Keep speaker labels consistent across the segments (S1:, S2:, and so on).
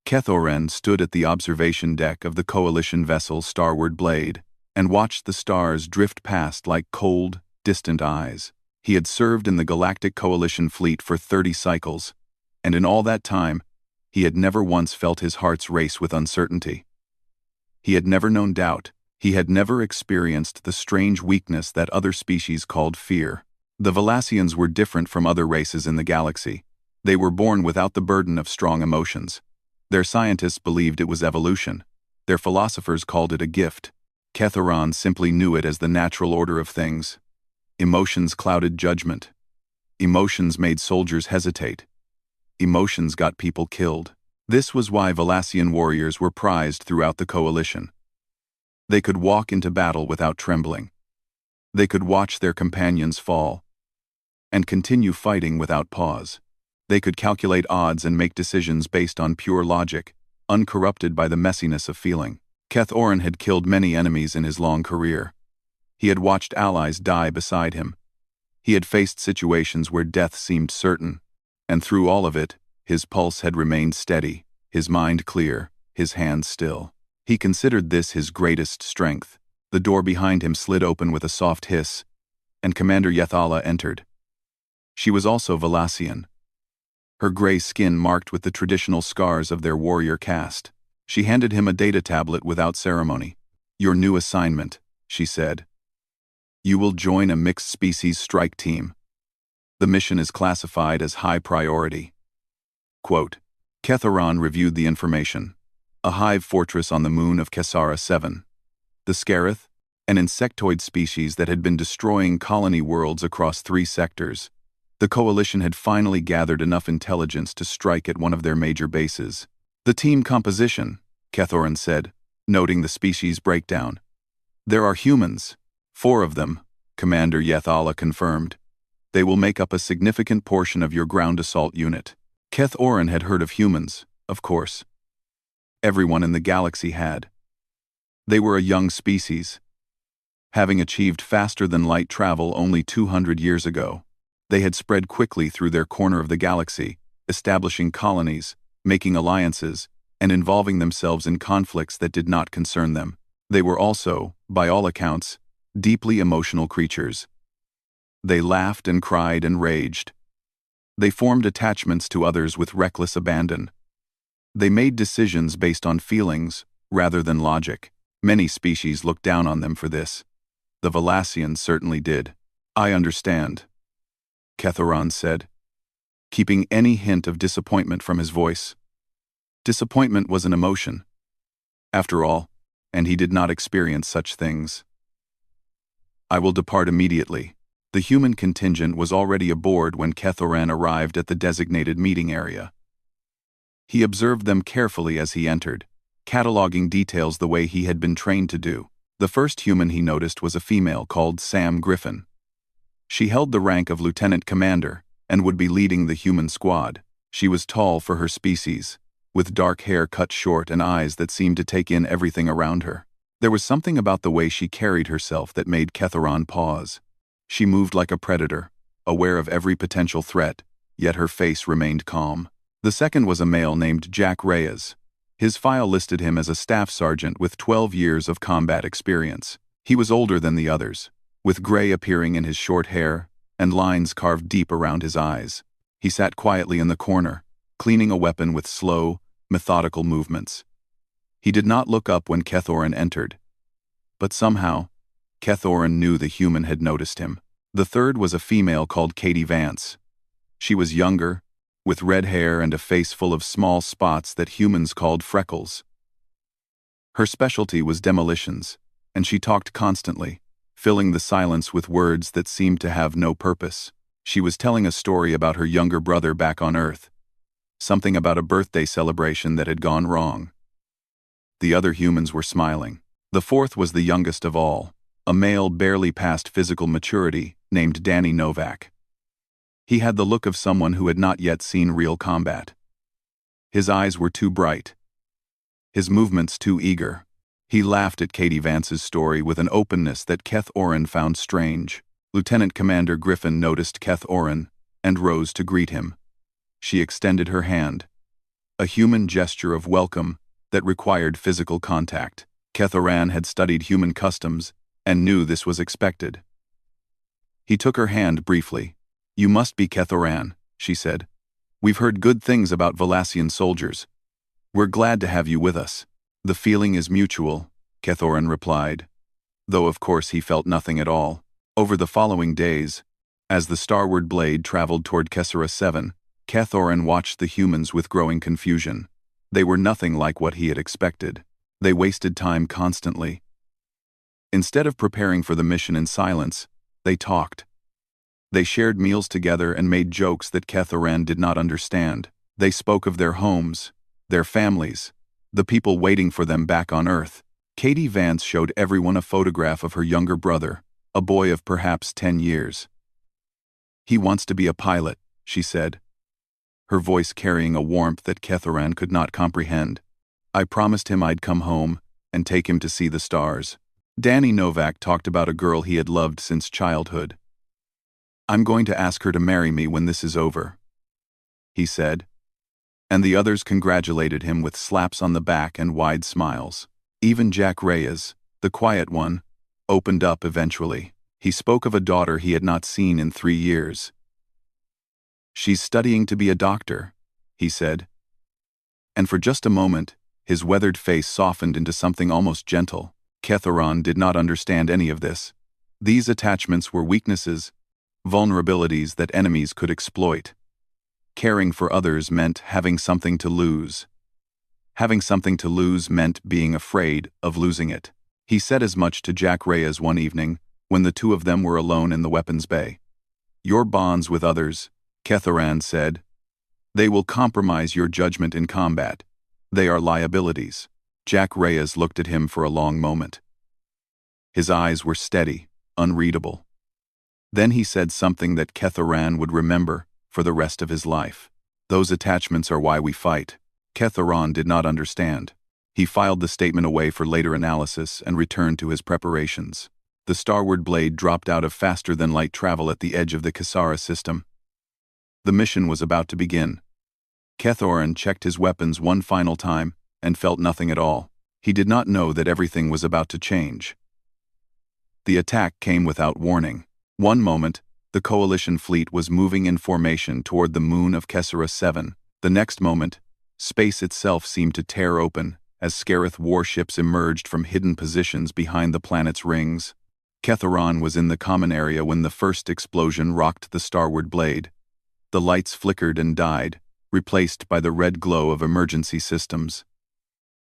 S1: Kethoran stood at the observation deck of the Coalition vessel Starward Blade and watched the stars drift past like cold, distant eyes. He had served in the Galactic Coalition fleet for 30 cycles, and in all that time, he had never once felt his heart's race with uncertainty. He had never known doubt. He had never experienced the strange weakness that other species called fear. The Valassians were different from other races in the galaxy. They were born without the burden of strong emotions. Their scientists believed it was evolution. Their philosophers called it a gift. Kethoran simply knew it as the natural order of things. Emotions clouded judgment. Emotions made soldiers hesitate. Emotions got people killed. This was why Valassian warriors were prized throughout the Coalition. They could walk into battle without trembling. They could watch their companions fall and continue fighting without pause. They could calculate odds and make decisions based on pure logic, uncorrupted by the messiness of feeling. Kethoran had killed many enemies in his long career. He had watched allies die beside him. He had faced situations where death seemed certain, and through all of it, his pulse had remained steady, his mind clear, his hands still. He considered this his greatest strength. The door behind him slid open with a soft hiss, and Commander Yethala entered. She was also Valassian. Her gray skin marked with the traditional scars of their warrior caste. She handed him a data tablet without ceremony. "Your new assignment," she said. "You will join a mixed-species strike team. The mission is classified as high priority." Quote, Kethoran reviewed the information. A hive fortress on the moon of Kessara 7. The Scarith, an insectoid species that had been destroying colony worlds across 3 sectors. The Coalition had finally gathered enough intelligence to strike at one of their major bases. "The team composition," Kethoran said, noting the species breakdown. "There are humans. 4 of them," Commander Yethala confirmed. "They will make up a significant portion of your ground assault unit." Kethoran had heard of humans, of course. Everyone in the galaxy had. They were a young species, having achieved faster-than-light travel only 200 years ago. They had spread quickly through their corner of the galaxy, establishing colonies, making alliances, and involving themselves in conflicts that did not concern them. They were also, by all accounts, deeply emotional creatures. They laughed and cried and raged. They formed attachments to others with reckless abandon. They made decisions based on feelings, rather than logic. Many species looked down on them for this. The Valassians certainly did. "I understand," Kethoran said, keeping any hint of disappointment from his voice. Disappointment was an emotion, after all, and he did not experience such things. "I will depart immediately." The human contingent was already aboard when Kethoran arrived at the designated meeting area. He observed them carefully as he entered, cataloging details the way he had been trained to do. The first human he noticed was a female called Sam Griffin. She held the rank of lieutenant commander and would be leading the human squad. She was tall for her species, with dark hair cut short and eyes that seemed to take in everything around her. There was something about the way she carried herself that made Kethoran pause. She moved like a predator, aware of every potential threat, yet her face remained calm. The second was a male named Jack Reyes. His file listed him as a staff sergeant with 12 years of combat experience. He was older than the others, with gray appearing in his short hair and lines carved deep around his eyes. He sat quietly in the corner, cleaning a weapon with slow, methodical movements. He did not look up when Kethoran entered, but somehow, Kethoran knew the human had noticed him. The third was a female called Katie Vance. She was younger, with red hair and a face full of small spots that humans called freckles. Her specialty was demolitions, and she talked constantly, filling the silence with words that seemed to have no purpose. She was telling a story about her younger brother back on Earth, something about a birthday celebration that had gone wrong. The other humans were smiling. The fourth was the youngest of all, a male barely past physical maturity named Danny Novak. He had the look of someone who had not yet seen real combat. His eyes were too bright, his movements too eager. He laughed at Katie Vance's story with an openness that Kethoran found strange. Lieutenant Commander Griffin noticed Kethoran and rose to greet him. She extended her hand, a human gesture of welcome that required physical contact. Kethoran had studied human customs and knew this was expected. He took her hand briefly. "You must be Kethoran," she said. "We've heard good things about Valassian soldiers. We're glad to have you with us." "The feeling is mutual," Kethoran replied, though of course he felt nothing at all. Over the following days, as the starward blade traveled toward Kessera 7, Kethoran watched the humans with growing confusion. They were nothing like what he had expected. They wasted time constantly. Instead of preparing for the mission in silence, they talked. They shared meals together and made jokes that Kethoran did not understand. They spoke of their homes, their families, the people waiting for them back on Earth. Katie Vance showed everyone a photograph of her younger brother, a boy of perhaps 10 years. "He wants to be a pilot," she said, her voice carrying a warmth that Kethoran could not comprehend. "I promised him I'd come home and take him to see the stars." Danny Novak talked about a girl he had loved since childhood. "I'm going to ask her to marry me when this is over," he said, and the others congratulated him with slaps on the back and wide smiles. Even Jack Reyes, the quiet one, opened up eventually. He spoke of a daughter he had not seen in 3 years. "She's studying to be a doctor," he said. And for just a moment, his weathered face softened into something almost gentle. Kethoran did not understand any of this. These attachments were weaknesses, vulnerabilities that enemies could exploit. Caring for others meant having something to lose. Having something to lose meant being afraid of losing it. He said as much to Jack Reyes one evening, when the two of them were alone in the weapons bay. "Your bonds with others," Kethoran said, "they will compromise your judgment in combat. They are liabilities." Jack Reyes looked at him for a long moment. His eyes were steady, unreadable. Then he said something that Kethoran would remember for the rest of his life. "Those attachments are why we fight." Kethoran did not understand. He filed the statement away for later analysis and returned to his preparations. The starward blade dropped out of faster-than-light travel at the edge of the Kessera system. The mission was about to begin. Kethoran checked his weapons one final time and felt nothing at all. He did not know that everything was about to change. The attack came without warning. One moment, the Coalition fleet was moving in formation toward the moon of Kessera 7. The next moment, space itself seemed to tear open as Scarith warships emerged from hidden positions behind the planet's rings. Kethoran was in the common area when the first explosion rocked the starward blade. The lights flickered and died, replaced by the red glow of emergency systems.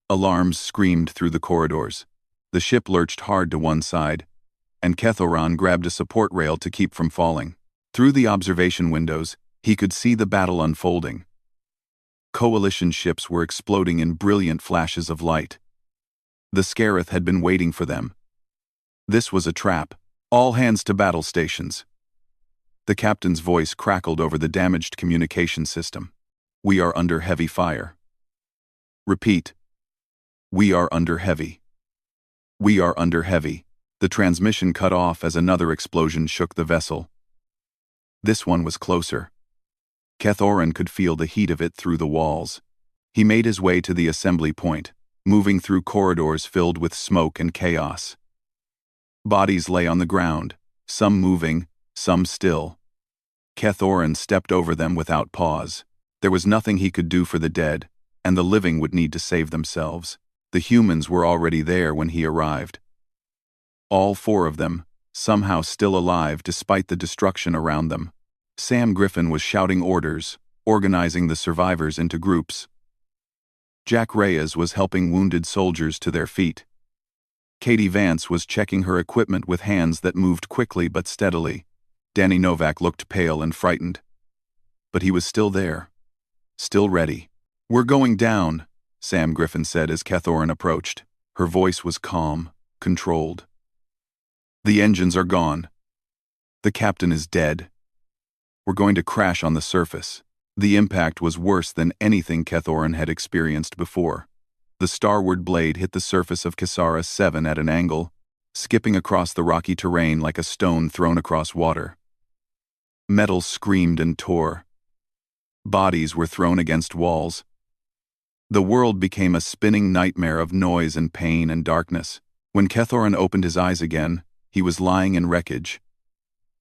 S1: Alarms screamed through the corridors. The ship lurched hard to one side, and Kethoran grabbed a support rail to keep from falling. Through the observation windows, he could see the battle unfolding. Coalition ships were exploding in brilliant flashes of light. The Scarith had been waiting for them. This was a trap. "All hands to battle stations." The captain's voice crackled over the damaged communication system. "We are under heavy fire." "Repeat. We are under heavy. We are under heavy." The transmission cut off as another explosion shook the vessel. This one was closer. Kethoran could feel the heat of it through the walls. He made his way to the assembly point, moving through corridors filled with smoke and chaos. Bodies lay on the ground, some moving, some still. Kethoran stepped over them without pause. There was nothing he could do for the dead, and the living would need to save themselves. The humans were already there when he arrived. All 4 of them, somehow still alive despite the destruction around them. Sam Griffin was shouting orders, organizing the survivors into groups. Jack Reyes was helping wounded soldiers to their feet. Katie Vance was checking her equipment with hands that moved quickly but steadily. Danny Novak looked pale and frightened. But he was still there. Still ready. "We're going down," Sam Griffin said as Kethoran approached. Her voice was calm, controlled. "The engines are gone. The captain is dead. We're going to crash on the surface." The impact was worse than anything Kethoran had experienced before. The starward blade hit the surface of Kessera 7 at an angle, skipping across the rocky terrain like a stone thrown across water. Metal screamed and tore. Bodies were thrown against walls. The world became a spinning nightmare of noise and pain and darkness. When Kethoran opened his eyes again, he was lying in wreckage.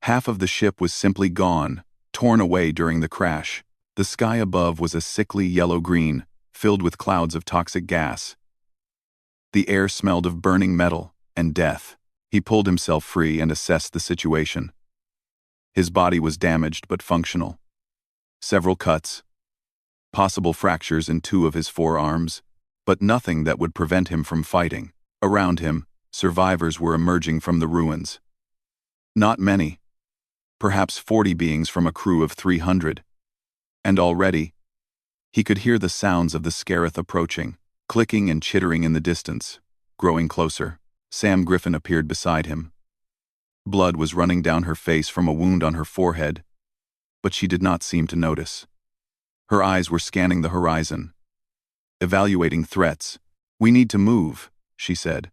S1: Half of the ship was simply gone, torn away during the crash. The sky above was a sickly yellow-green, filled with clouds of toxic gas. The air smelled of burning metal and death. He pulled himself free and assessed the situation. His body was damaged but functional. Several cuts, possible fractures in 2 of his forearms, but nothing that would prevent him from fighting. Around him, survivors were emerging from the ruins. Not many. Perhaps 40 beings from a crew of 300. And already, he could hear the sounds of the Scarith approaching, clicking and chittering in the distance, growing closer. Sam Griffin appeared beside him. Blood was running down her face from a wound on her forehead, but she did not seem to notice. Her eyes were scanning the horizon, evaluating threats. "We need to move," she said.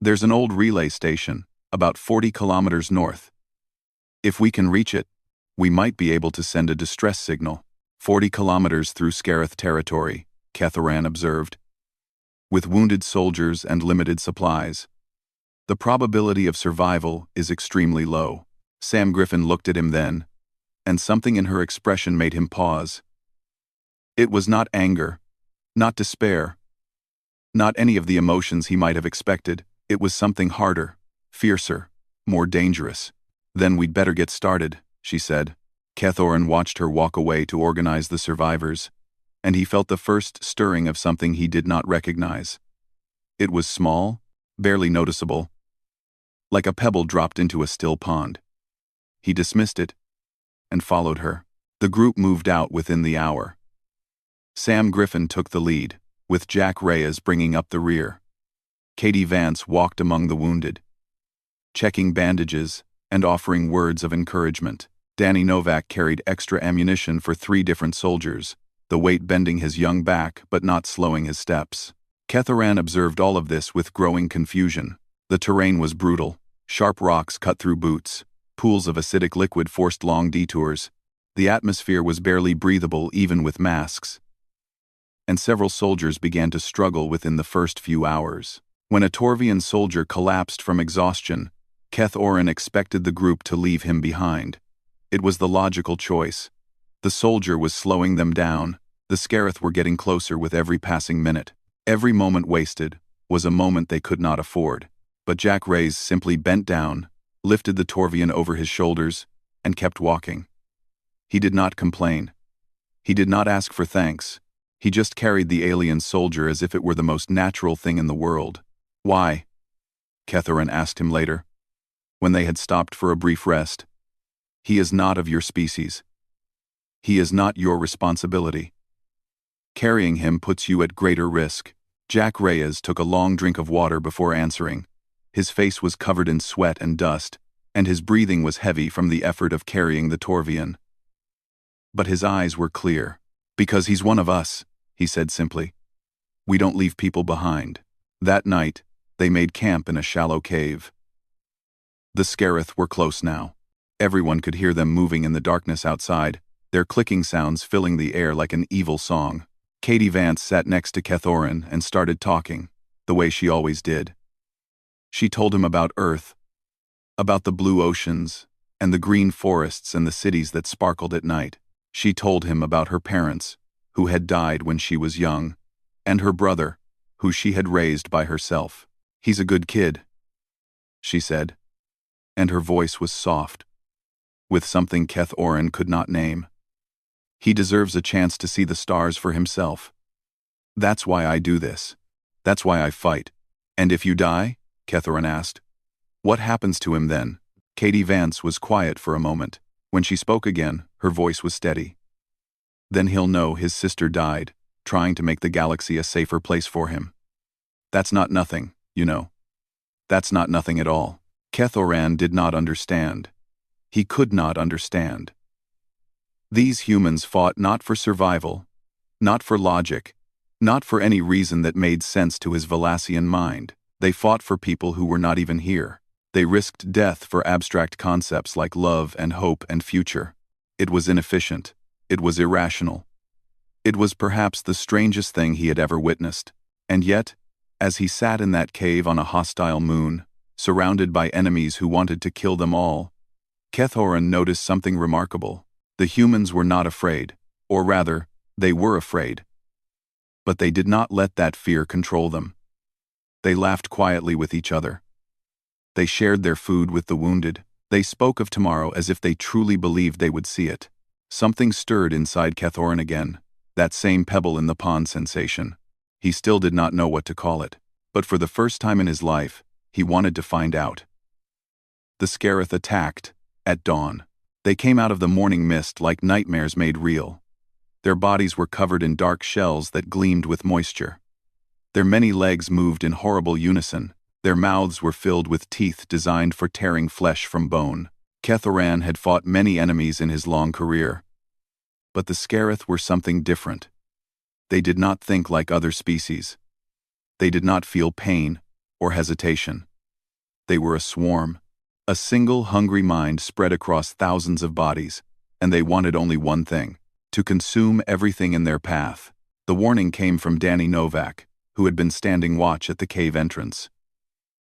S1: "There's an old relay station, about 40 kilometers north. If we can reach it, we might be able to send a distress signal." 40 kilometers through Scarith territory, Kethoran observed. With wounded soldiers and limited supplies, the probability of survival is extremely low. Sam Griffin looked at him then, and something in her expression made him pause. It was not anger, not despair, not any of the emotions he might have expected. It was something harder, fiercer, more dangerous. "Then we'd better get started," she said. Kethoran watched her walk away to organize the survivors, and he felt the first stirring of something he did not recognize. It was small, barely noticeable, like a pebble dropped into a still pond. He dismissed it and followed her. The group moved out within the hour. Sam Griffin took the lead, with Jack Reyes bringing up the rear. Katie Vance walked among the wounded, checking bandages and offering words of encouragement. Danny Novak carried extra ammunition for 3 different soldiers, the weight bending his young back but not slowing his steps. Kethoran observed all of this with growing confusion. The terrain was brutal. Sharp rocks cut through boots. Pools of acidic liquid forced long detours. The atmosphere was barely breathable even with masks. And several soldiers began to struggle within the first few hours. When a Torvian soldier collapsed from exhaustion, Kethoran expected the group to leave him behind. It was the logical choice. The soldier was slowing them down. The Scarith were getting closer with every passing minute. Every moment wasted was a moment they could not afford. But Jack Reyes simply bent down, lifted the Torvian over his shoulders, and kept walking. He did not complain. He did not ask for thanks. He just carried the alien soldier as if it were the most natural thing in the world. "Why?" Kethoran asked him later, when they had stopped for a brief rest. "He is not of your species. He is not your responsibility. Carrying him puts you at greater risk." Jack Reyes took a long drink of water before answering. His face was covered in sweat and dust, and his breathing was heavy from the effort of carrying the Torvian. But his eyes were clear. "Because he's one of us," he said simply. "We don't leave people behind." That night, they made camp in a shallow cave. The Scarith were close now. Everyone could hear them moving in the darkness outside, their clicking sounds filling the air like an evil song. Katie Vance sat next to Kethoran and started talking, the way she always did. She told him about Earth, about the blue oceans, and the green forests and the cities that sparkled at night. She told him about her parents, who had died when she was young, and her brother, who she had raised by herself. "He's a good kid," she said, and her voice was soft, with something Kethoran could not name. "He deserves a chance to see the stars for himself. That's why I do this. That's why I fight." "And if you die?" Kethoran asked. "What happens to him then?" Katie Vance was quiet for a moment. When she spoke again, her voice was steady. "Then he'll know his sister died, trying to make the galaxy a safer place for him. That's not nothing, you know. That's not nothing at all." Kethoran did not understand. He could not understand. These humans fought not for survival, not for logic, not for any reason that made sense to his Valassian mind. They fought for people who were not even here. They risked death for abstract concepts like love and hope and future. It was inefficient. It was irrational. It was perhaps the strangest thing he had ever witnessed, and yet, as he sat in that cave on a hostile moon, surrounded by enemies who wanted to kill them all, Kethoran noticed something remarkable. The humans were not afraid, or rather, they were afraid. But they did not let that fear control them. They laughed quietly with each other. They shared their food with the wounded. They spoke of tomorrow as if they truly believed they would see it. Something stirred inside Kethoran again, that same pebble in the pond sensation. He still did not know what to call it, but for the first time in his life, he wanted to find out. The Scarith attacked, at dawn. They came out of the morning mist like nightmares made real. Their bodies were covered in dark shells that gleamed with moisture. Their many legs moved in horrible unison. Their mouths were filled with teeth designed for tearing flesh from bone. Kethoran had fought many enemies in his long career. But the Scarith were something different. They did not think like other species. They did not feel pain or hesitation. They were a swarm, a single hungry mind spread across thousands of bodies, and they wanted only one thing: to consume everything in their path. The warning came from Danny Novak, who had been standing watch at the cave entrance.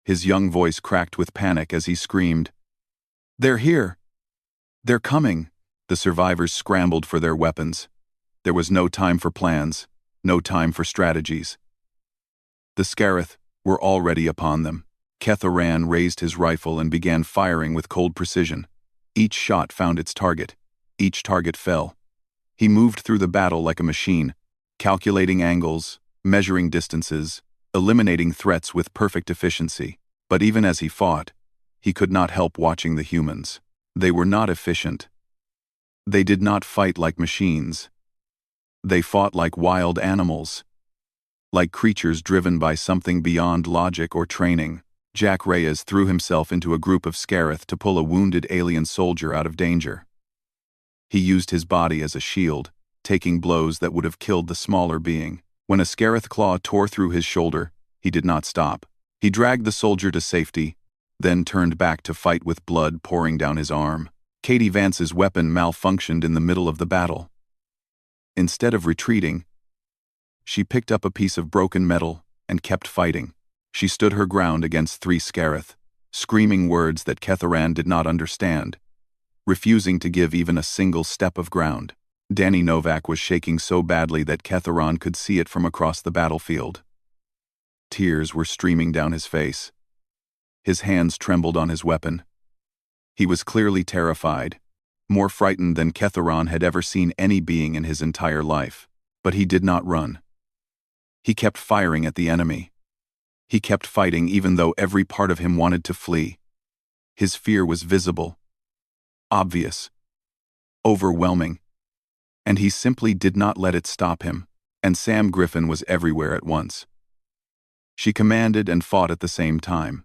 S1: His young voice cracked with panic as he screamed, "They're here! They're coming!" The survivors scrambled for their weapons. There was no time for plans, no time for strategies. The Scarith were already upon them. Kethoran raised his rifle and began firing with cold precision. Each shot found its target. Each target fell. He moved through the battle like a machine, calculating angles, measuring distances, eliminating threats with perfect efficiency. But even as he fought, he could not help watching the humans. They were not efficient. They did not fight like machines. They fought like wild animals, like creatures driven by something beyond logic or training. Jack Reyes threw himself into a group of Scarith to pull a wounded alien soldier out of danger. He used his body as a shield, taking blows that would have killed the smaller being. When a Scarith claw tore through his shoulder, he did not stop. He dragged the soldier to safety, then turned back to fight with blood pouring down his arm. Katie Vance's weapon malfunctioned in the middle of the battle. Instead of retreating, she picked up a piece of broken metal and kept fighting. She stood her ground against 3 Scarith, screaming words that Kethoran did not understand, refusing to give even a single step of ground. Danny Novak was shaking so badly that Kethoran could see it from across the battlefield. Tears were streaming down his face. His hands trembled on his weapon. He was clearly terrified, more frightened than Kethoran had ever seen any being in his entire life. But he did not run. He kept firing at the enemy. He kept fighting even though every part of him wanted to flee. His fear was visible, obvious, overwhelming, and he simply did not let it stop him. And Sam Griffin was everywhere at once. She commanded and fought at the same time.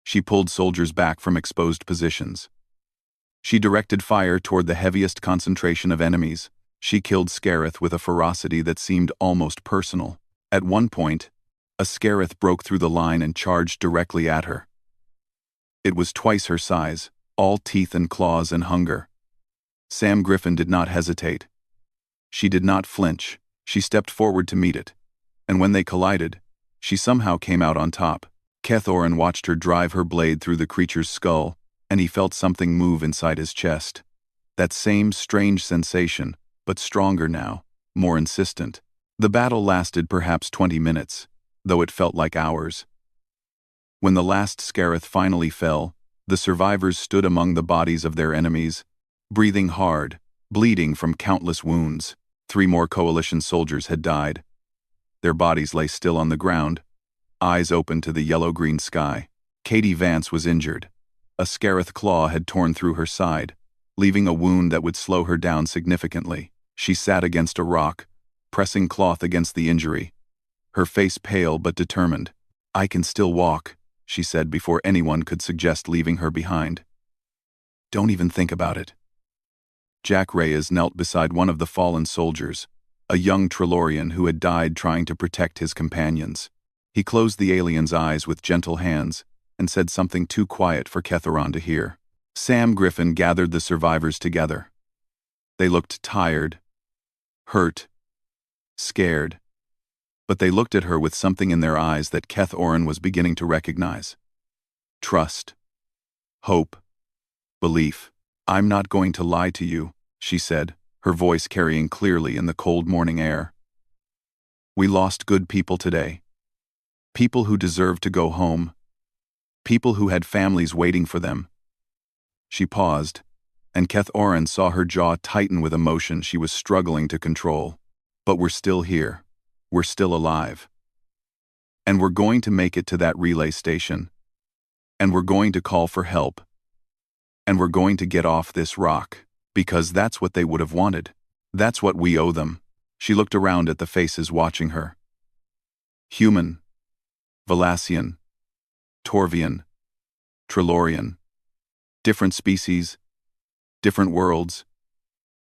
S1: She pulled soldiers back from exposed positions. She directed fire toward the heaviest concentration of enemies. She killed Scarith with a ferocity that seemed almost personal. At one point, a Scarith broke through the line and charged directly at her. It was twice her size, all teeth and claws and hunger. Sam Griffin did not hesitate. She did not flinch. She stepped forward to meet it. And when they collided, she somehow came out on top. Kethoran watched her drive her blade through the creature's skull, and he felt something move inside his chest. That same strange sensation, but stronger now, more insistent. The battle lasted perhaps 20 minutes, though it felt like hours. When the last Scarith finally fell, the survivors stood among the bodies of their enemies, breathing hard, bleeding from countless wounds. 3 more Coalition soldiers had died. Their bodies lay still on the ground, eyes open to the yellow-green sky. Katie Vance was injured. A Scarith claw had torn through her side, leaving a wound that would slow her down significantly. She sat against a rock, pressing cloth against the injury, her face pale but determined. "I can still walk," she said before anyone could suggest leaving her behind. "Don't even think about it." Jack Reyes knelt beside one of the fallen soldiers, a young Trelorian who had died trying to protect his companions. He closed the alien's eyes with gentle hands and said something too quiet for Kethoran to hear. Sam Griffin gathered the survivors together. They looked tired, hurt, scared. But they looked at her with something in their eyes that Keth Oren was beginning to recognize. Trust. Hope. Belief. "I'm not going to lie to you," she said, her voice carrying clearly in the cold morning air. "We lost good people today. People who deserved to go home. People who had families waiting for them." She paused, and Keth Oren saw her jaw tighten with emotion she was struggling to control. "But we're still here. We're still alive. And we're going to make it to that relay station. And we're going to call for help. And we're going to get off this rock, because that's what they would have wanted. That's what we owe them." She looked around at the faces watching her. Human. Valassian. Torvian. Trilorian. Different species. Different worlds.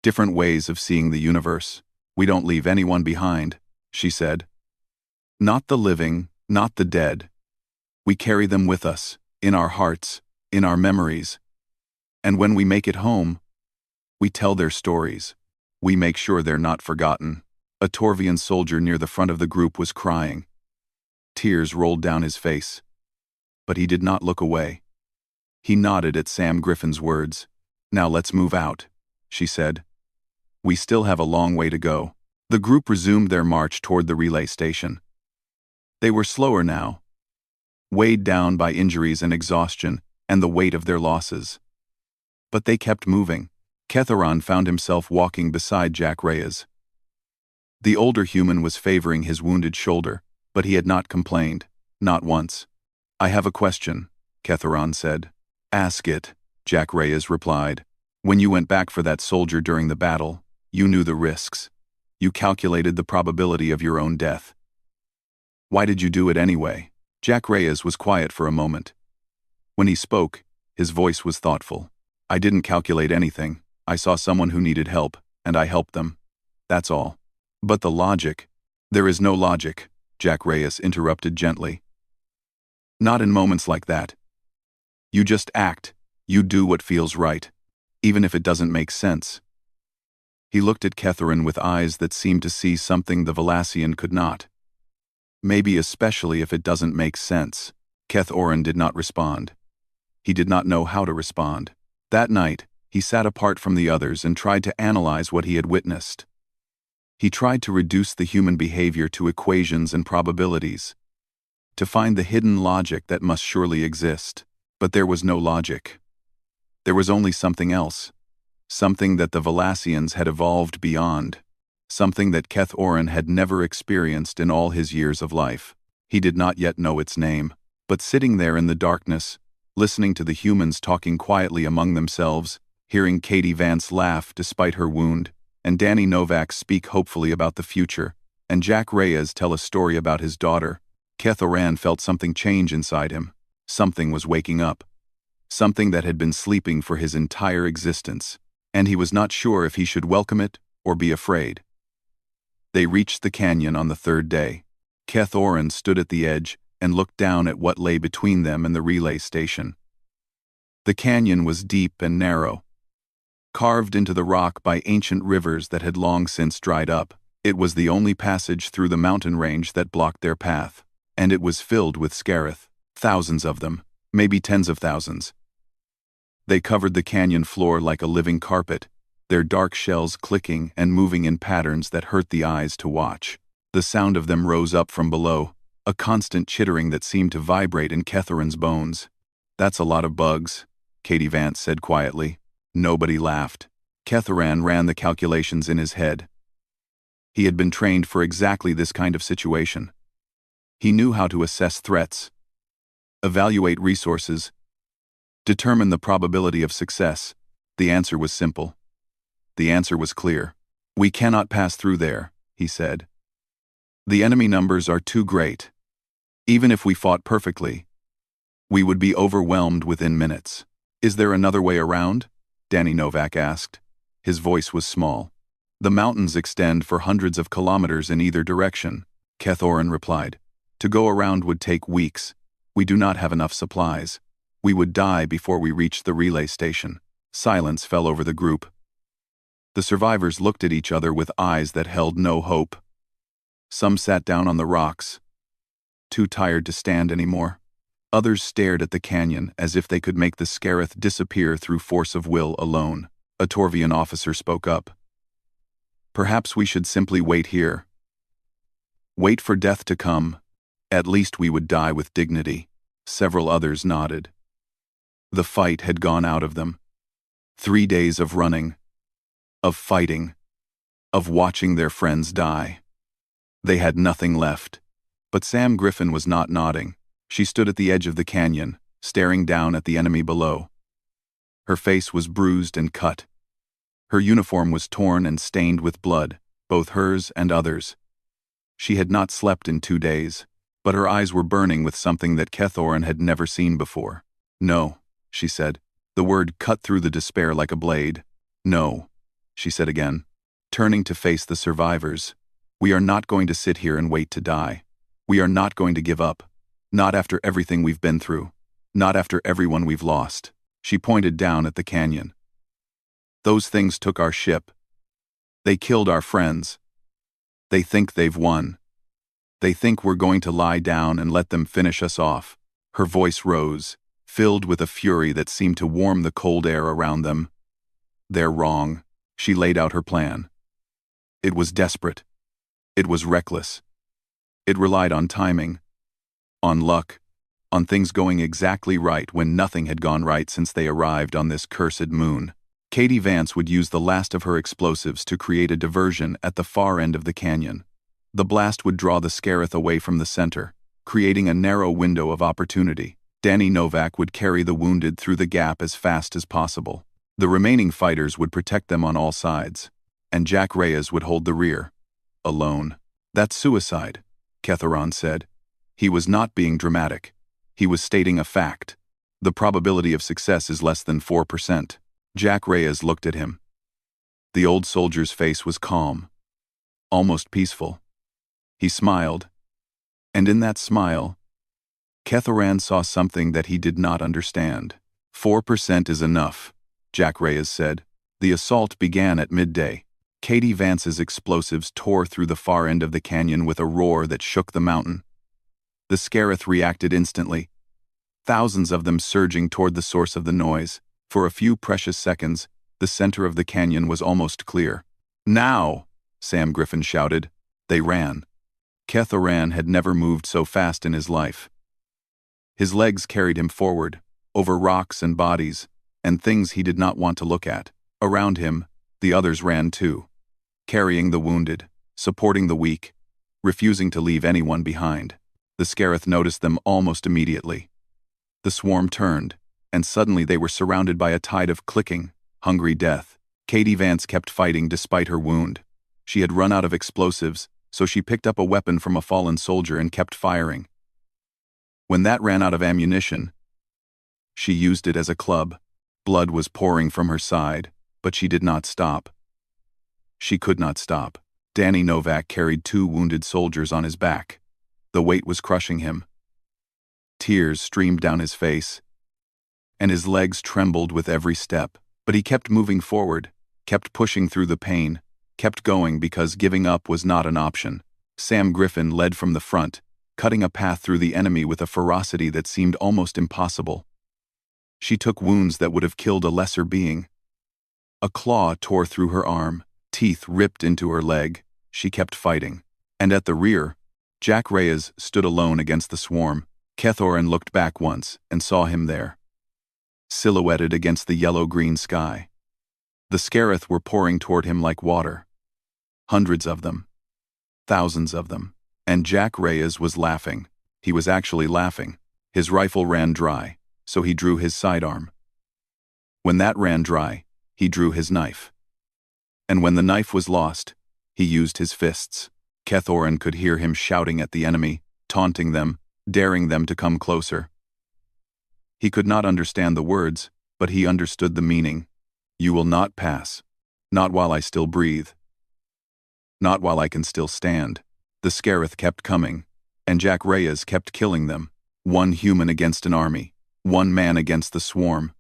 S1: Different ways of seeing the universe. "We don't leave anyone behind," she said. "Not the living, not the dead. We carry them with us, in our hearts, in our memories. And when we make it home, we tell their stories. We make sure they're not forgotten." A Torvian soldier near the front of the group was crying. Tears rolled down his face. But he did not look away. He nodded at Sam Griffin's words. "Now let's move out," she said. "We still have a long way to go." The group resumed their march toward the relay station. They were slower now, weighed down by injuries and exhaustion and the weight of their losses. But they kept moving. Ketharon found himself walking beside Jack Reyes. The older human was favoring his wounded shoulder, but he had not complained, not once. "I have a question," Ketharon said. "Ask it," Jack Reyes replied. "When you went back for that soldier during the battle, you knew the risks. You calculated the probability of your own death. Why did you do it anyway?" Jack Reyes was quiet for a moment. When he spoke, his voice was thoughtful. "I didn't calculate anything. I saw someone who needed help, and I helped them. That's all." "But the logic—" "There is no logic," Jack Reyes interrupted gently. "Not in moments like that. You just act. You do what feels right, even if it doesn't make sense." He looked at Ketharon with eyes that seemed to see something the Valassian could not. "Maybe especially if it doesn't make sense." Keth Oren did not respond. He did not know how to respond. That night, he sat apart from the others and tried to analyze what he had witnessed. He tried to reduce the human behavior to equations and probabilities, to find the hidden logic that must surely exist. But there was no logic. There was only something else, something that the Valassians had evolved beyond, something that Keth Oren had never experienced in all his years of life. He did not yet know its name, but sitting there in the darkness, listening to the humans talking quietly among themselves, hearing Katie Vance laugh despite her wound, and Danny Novak speak hopefully about the future, and Jack Reyes tell a story about his daughter, Keth Oren felt something change inside him. Something was waking up. Something that had been sleeping for his entire existence, and he was not sure if he should welcome it or be afraid. They reached the canyon on the third day. Keth Oren stood at the edge and looked down at what lay between them and the relay station. The canyon was deep and narrow. Carved into the rock by ancient rivers that had long since dried up, it was the only passage through the mountain range that blocked their path, and it was filled with scarith, thousands of them, maybe tens of thousands. They covered the canyon floor like a living carpet, their dark shells clicking and moving in patterns that hurt the eyes to watch. The sound of them rose up from below, a constant chittering that seemed to vibrate in Ketharon's bones. "That's a lot of bugs," Katie Vance said quietly. Nobody laughed. Ketharon ran the calculations in his head. He had been trained for exactly this kind of situation. He knew how to assess threats, evaluate resources, determine the probability of success. The answer was simple. The answer was clear. "We cannot pass through there," he said. "The enemy numbers are too great. Even if we fought perfectly, we would be overwhelmed within minutes." "Is there another way around?" Danny Novak asked. His voice was small. "The mountains extend for hundreds of kilometers in either direction," Keth Oren replied. "To go around would take weeks. We do not have enough supplies. We would die before we reached the relay station." Silence fell over the group. The survivors looked at each other with eyes that held no hope. Some sat down on the rocks, too tired to stand anymore. Others stared at the canyon as if they could make the Scarith disappear through force of will alone. A Torvian officer spoke up. Perhaps we should simply wait here. Wait for death to come. At least we would die with dignity. Several others nodded. The fight had gone out of them. 3 days of running, of fighting, of watching their friends die. They had nothing left. But Sam Griffin was not nodding. She stood at the edge of the canyon, staring down at the enemy below. Her face was bruised and cut. Her uniform was torn and stained with blood, both hers and others. She had not slept in 2 days, but her eyes were burning with something that Kethoran had never seen before. "No," she said. The word cut through the despair like a blade. "No," she said again, turning to face the survivors. "We are not going to sit here and wait to die. We are not going to give up. Not after everything we've been through. Not after everyone we've lost." She pointed down at the canyon. "Those things took our ship. They killed our friends. They think they've won. They think we're going to lie down and let them finish us off." Her voice rose, filled with a fury that seemed to warm the cold air around them. "They're wrong." She laid out her plan. It was desperate. It was reckless. It relied on timing, on luck, on things going exactly right when nothing had gone right since they arrived on this cursed moon. Katie Vance would use the last of her explosives to create a diversion at the far end of the canyon. The blast would draw the Scarith away from the center, creating a narrow window of opportunity. Danny Novak would carry the wounded through the gap as fast as possible. The remaining fighters would protect them on all sides, and Jack Reyes would hold the rear, alone. "That's suicide," Kethoran said. He was not being dramatic. He was stating a fact. The probability of success is less than 4%. Jack Reyes looked at him. The old soldier's face was calm, almost peaceful. He smiled, and in that smile, Kethoran saw something that he did not understand. 4% is enough," Jack Reyes said. The assault began at midday. Katie Vance's explosives tore through the far end of the canyon with a roar that shook the mountain. The Scarith reacted instantly, thousands of them surging toward the source of the noise. For a few precious seconds, the center of the canyon was almost clear. "Now!" Sam Griffin shouted. They ran. Kethoran had never moved so fast in his life. His legs carried him forward, over rocks and bodies, and things he did not want to look at. Around him, the others ran too, carrying the wounded, supporting the weak, refusing to leave anyone behind. The Scarith noticed them almost immediately. The swarm turned, and suddenly they were surrounded by a tide of clicking, hungry death. Katie Vance kept fighting despite her wound. She had run out of explosives, so she picked up a weapon from a fallen soldier and kept firing. When that ran out of ammunition, she used it as a club. Blood was pouring from her side, but she did not stop. She could not stop. Danny Novak carried 2 wounded soldiers on his back. The weight was crushing him. Tears streamed down his face, and his legs trembled with every step. But he kept moving forward, kept pushing through the pain, kept going because giving up was not an option. Sam Griffin led from the front, cutting a path through the enemy with a ferocity that seemed almost impossible. She took wounds that would have killed a lesser being. A claw tore through her arm, teeth ripped into her leg. She kept fighting. And at the rear, Jack Reyes stood alone against the swarm. Kethoran looked back once and saw him there, silhouetted against the yellow-green sky. The Scarith were pouring toward him like water. Hundreds of them. Thousands of them. And Jack Reyes was laughing. He was actually laughing. His rifle ran dry, so he drew his sidearm. When that ran dry, he drew his knife. And when the knife was lost, he used his fists. Kethoran could hear him shouting at the enemy, taunting them, daring them to come closer. He could not understand the words, but he understood the meaning. "You will not pass. Not while I still breathe. Not while I can still stand." The Scarith kept coming, and Jack Reyes kept killing them. One human against an army. One man against the swarm.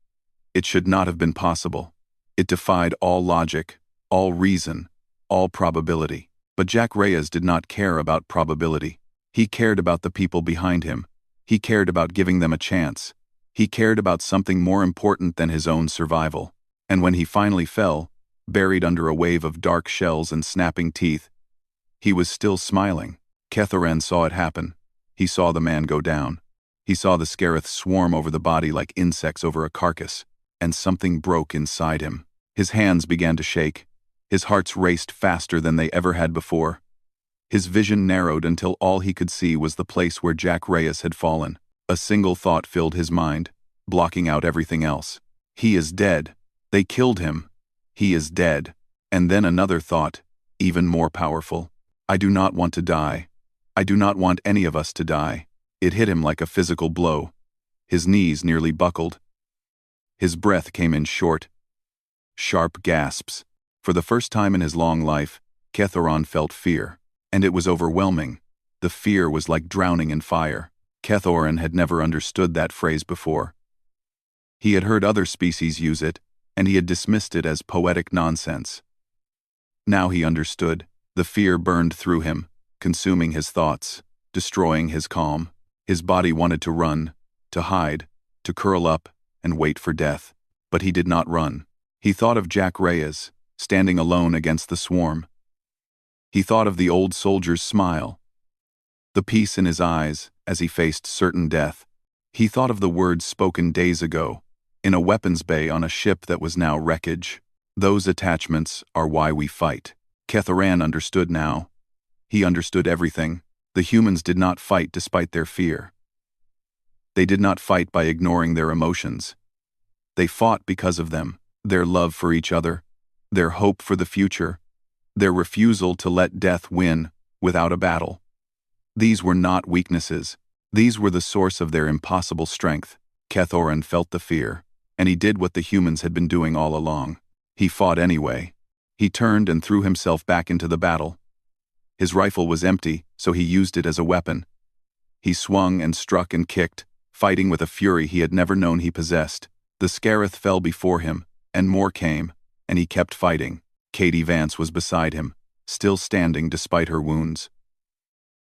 S1: It should not have been possible. It defied all logic, all reason, all probability. But Jack Reyes did not care about probability. He cared about the people behind him. He cared about giving them a chance. He cared about something more important than his own survival. And when he finally fell, buried under a wave of dark shells and snapping teeth, he was still smiling. Kethoran saw it happen. He saw the man go down. He saw the Scarith swarm over the body like insects over a carcass, and something broke inside him. His hands began to shake. His hearts raced faster than they ever had before. His vision narrowed until all he could see was the place where Jack Reyes had fallen. A single thought filled his mind, blocking out everything else. He is dead. They killed him. He is dead. And then another thought, even more powerful. I do not want to die. I do not want any of us to die. It hit him like a physical blow. His knees nearly buckled. His breath came in short, sharp gasps. For the first time in his long life, Kethoran felt fear, and it was overwhelming. The fear was like drowning in fire. Kethoran had never understood that phrase before. He had heard other species use it, and he had dismissed it as poetic nonsense. Now he understood. The fear burned through him, consuming his thoughts, destroying his calm. His body wanted to run, to hide, to curl up and wait for death. But he did not run. He thought of Jack Reyes, standing alone against the swarm. He thought of the old soldier's smile, the peace in his eyes as he faced certain death. He thought of the words spoken days ago, in a weapons bay on a ship that was now wreckage. Those attachments are why we fight. Kethoran understood now. He understood everything. The humans did not fight despite their fear. They did not fight by ignoring their emotions. They fought because of them, their love for each other, their hope for the future, their refusal to let death win without a battle. These were not weaknesses. These were the source of their impossible strength. Kethoran felt the fear, and he did what the humans had been doing all along. He fought anyway. He turned and threw himself back into the battle. His rifle was empty, so he used it as a weapon. He swung and struck and kicked, fighting with a fury he had never known he possessed. The Scarith fell before him, and more came, and he kept fighting. Katie Vance was beside him, still standing despite her wounds.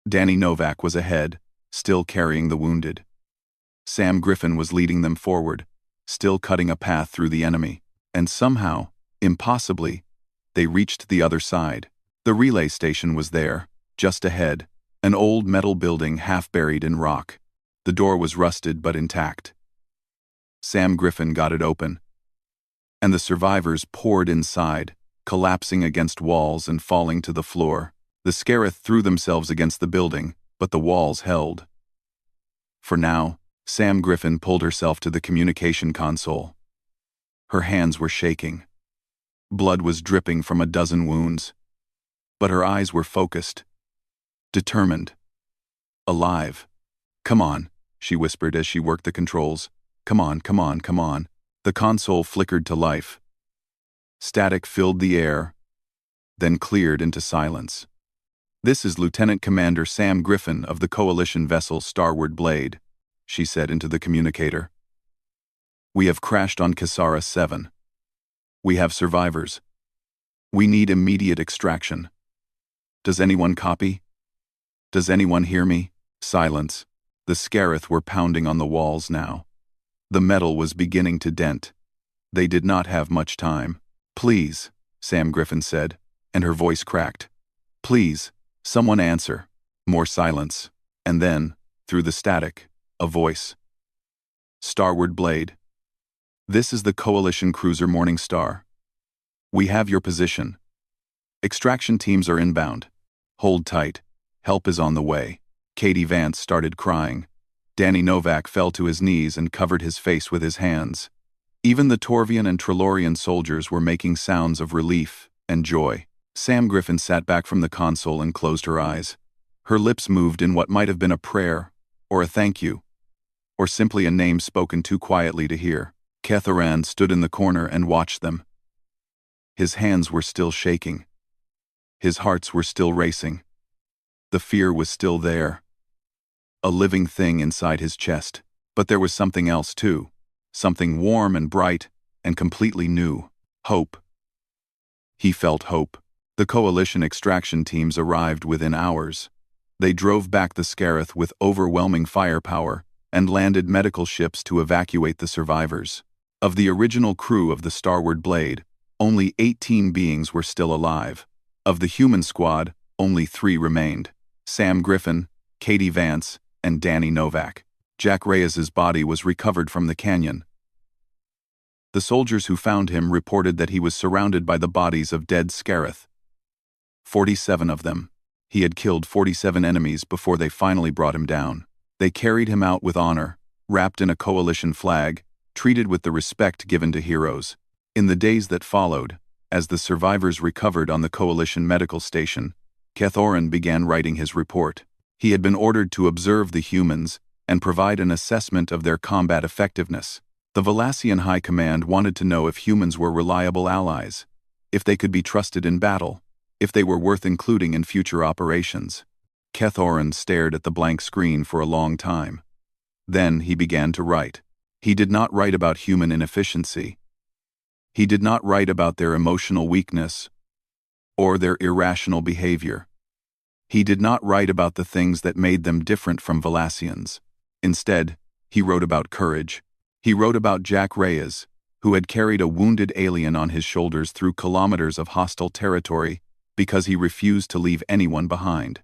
S1: Danny Novak was ahead, still carrying the wounded. Sam Griffin was leading them forward, still cutting a path through the enemy. And somehow, impossibly, they reached the other side. The relay station was there, just ahead, an old metal building half buried in rock. The door was rusted but intact. Sam Griffin got it open, and the survivors poured inside, collapsing against walls and falling to the floor. The Scarith threw themselves against the building, but the walls held. For now, Sam Griffin pulled herself to the communication console. Her hands were shaking. Blood was dripping from a dozen wounds. But her eyes were focused, determined, alive. "Come on," she whispered as she worked the controls. "Come on, come on, come on." The console flickered to life. Static filled the air, then cleared into silence. "This is Lieutenant Commander Sam Griffin of the Coalition vessel Starward Blade," she said into the communicator. "We have crashed on Kasara 7. We have survivors. We need immediate extraction. Does anyone copy? Does anyone hear me?" Silence. The Scarith were pounding on the walls now. The metal was beginning to dent. They did not have much time. "Please," Sam Griffin said, and her voice cracked. "Please, someone answer." More silence. And then, through the static, a voice. "Starward Blade. This is the Coalition cruiser Morning Star. We have your position. Extraction teams are inbound. Hold tight. Help is on the way." Katie Vance started crying. Danny Novak fell to his knees and covered his face with his hands. Even the Torvian and Trelorian soldiers were making sounds of relief and joy. Sam Griffin sat back from the console and closed her eyes. Her lips moved in what might have been a prayer, or a thank you, or simply a name spoken too quietly to hear. Kethoran stood in the corner and watched them. His hands were still shaking. His hearts were still racing. The fear was still there, a living thing inside his chest. But there was something else too, something warm and bright and completely new. Hope. He felt hope. The Coalition extraction teams arrived within hours. They drove back the Scarith with overwhelming firepower and landed medical ships to evacuate the survivors. Of the original crew of the Starward Blade, only 18 beings were still alive. Of the human squad, only 3 remained: Sam Griffin, Katie Vance, and Danny Novak. Jack Reyes's body was recovered from the canyon. The soldiers who found him reported that he was surrounded by the bodies of dead Scarith. 47 of them. He had killed 47 enemies before they finally brought him down. They carried him out with honor, wrapped in a Coalition flag, treated with the respect given to heroes. In the days that followed, as the survivors recovered on the Coalition medical station, Kethoran began writing his report. He had been ordered to observe the humans and provide an assessment of their combat effectiveness. The Valassian High Command wanted to know if humans were reliable allies, if they could be trusted in battle, if they were worth including in future operations. Kethoran stared at the blank screen for a long time. Then he began to write. He did not write about human inefficiency. He did not write about their emotional weakness or their irrational behavior. He did not write about the things that made them different from Valassians. Instead, he wrote about courage. He wrote about Jack Reyes, who had carried a wounded alien on his shoulders through kilometers of hostile territory because he refused to leave anyone behind.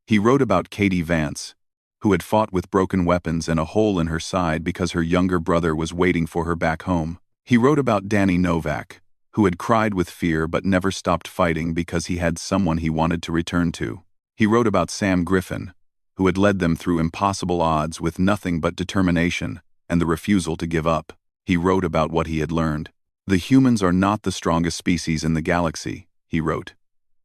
S1: He wrote about Katie Vance, who had fought with broken weapons and a hole in her side because her younger brother was waiting for her back home. He wrote about Danny Novak, who had cried with fear but never stopped fighting because he had someone he wanted to return to. He wrote about Sam Griffin, who had led them through impossible odds with nothing but determination and the refusal to give up. He wrote about what he had learned. The humans are not the strongest species in the galaxy, he wrote.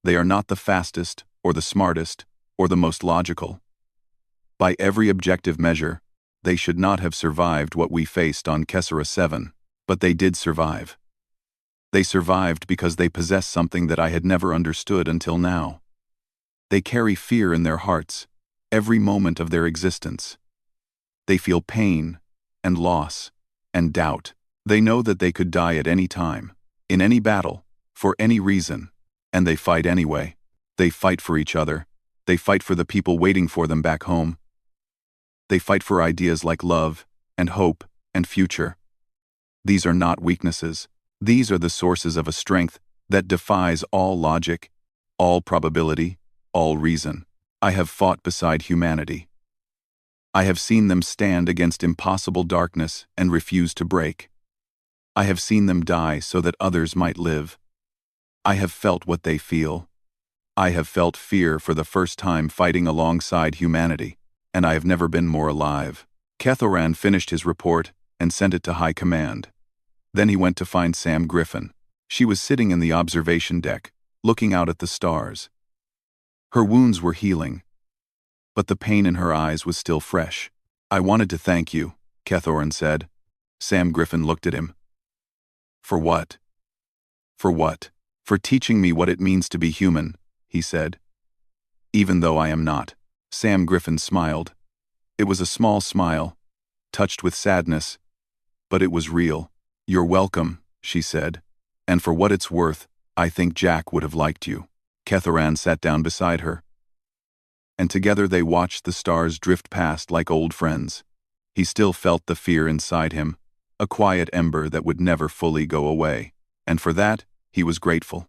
S1: They are not the fastest, or the smartest, or the most logical. By every objective measure, they should not have survived what we faced on Kessera 7, but they did survive. They survived because they possess something that I had never understood until now. They carry fear in their hearts, every moment of their existence. They feel pain, and loss, and doubt. They know that they could die at any time, in any battle, for any reason, and they fight anyway. They fight for each other. They fight for the people waiting for them back home. They fight for ideas like love, and hope, and future. These are not weaknesses. These are the sources of a strength that defies all logic, all probability, all reason. I have fought beside humanity. I have seen them stand against impossible darkness and refuse to break. I have seen them die so that others might live. I have felt what they feel. I have felt fear for the first time fighting alongside humanity, and I have never been more alive. Kethoran finished his report and sent it to High Command. Then he went to find Sam Griffin. She was sitting in the observation deck, looking out at the stars. Her wounds were healing, but the pain in her eyes was still fresh. I wanted to thank you, Kethoran said. Sam Griffin looked at him. For what? For what? For teaching me what it means to be human, he said. Even though I am not. Sam Griffin smiled. It was a small smile, touched with sadness, but it was real. You're welcome, she said. And for what it's worth, I think Jack would have liked you. Kethoran sat down beside her, and together they watched the stars drift past like old friends. He still felt the fear inside him, a quiet ember that would never fully go away, and for that, he was grateful.